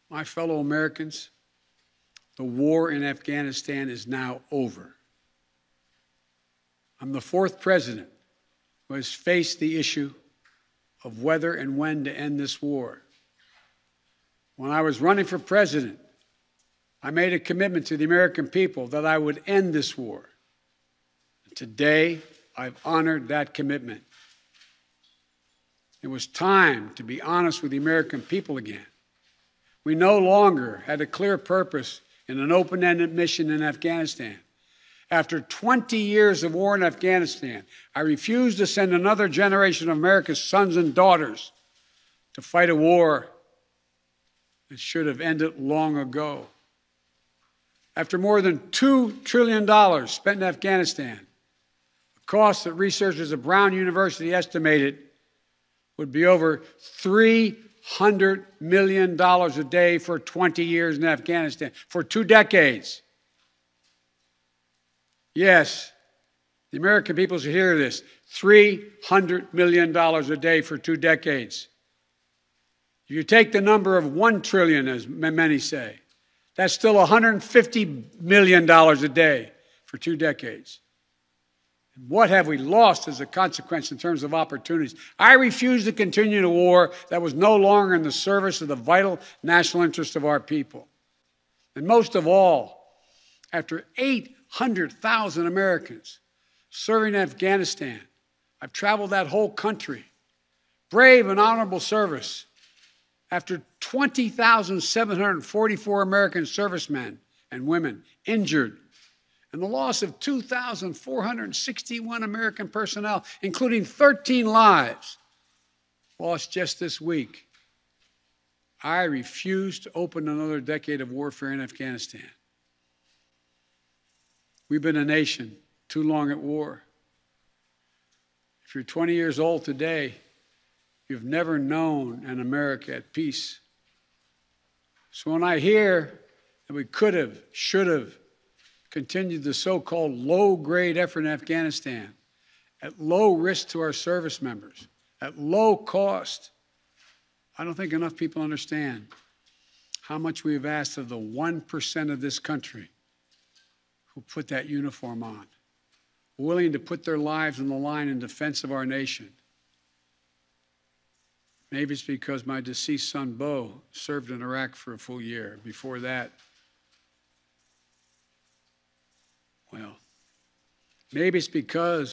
My fellow Americans, the war in Afghanistan is now over. I'm the fourth president who has faced the issue of whether and when to end this war. When I was running for president, I made a commitment to the American people that I would end this war. Today, I've honored that commitment. It was time to be honest with the American people again. We no longer had a clear purpose in an open-ended mission in Afghanistan. After 20 years of war in Afghanistan, I refused to send another generation of America's sons and daughters to fight a war that should have ended long ago. After more than $2 trillion spent in Afghanistan, a cost that researchers at Brown University estimated would be over $300 million a day for 20 years in Afghanistan, for 2 decades. Yes, the American people should hear this. $300 million a day for 2 decades. If you take the number of 1 trillion, as many say, that's still $150 million a day for 2 decades. And what have we lost as a consequence in terms of opportunities? I refuse to continue a war that was no longer in the service of the vital national interest of our people. And most of all, after 800,000 Americans serving in Afghanistan, I've traveled that whole country, brave and honorable service. After 20,744 American servicemen and women injured, and the loss of 2,461 American personnel, including 13 lives lost just this week, I refuse to open another decade of warfare in Afghanistan. We've been a nation too long at war. If you're 20 years old today, you've never known an America at peace. So when I hear that we could have, should have continued the so-called low-grade effort in Afghanistan at low risk to our service members, at low cost, I don't think enough people understand how much we have asked of the 1% of this country who put that uniform on, willing to put their lives on the line in defense of our nation. Maybe it's because my deceased son, Bo, served in Iraq for a full year. Before that, well, maybe it's because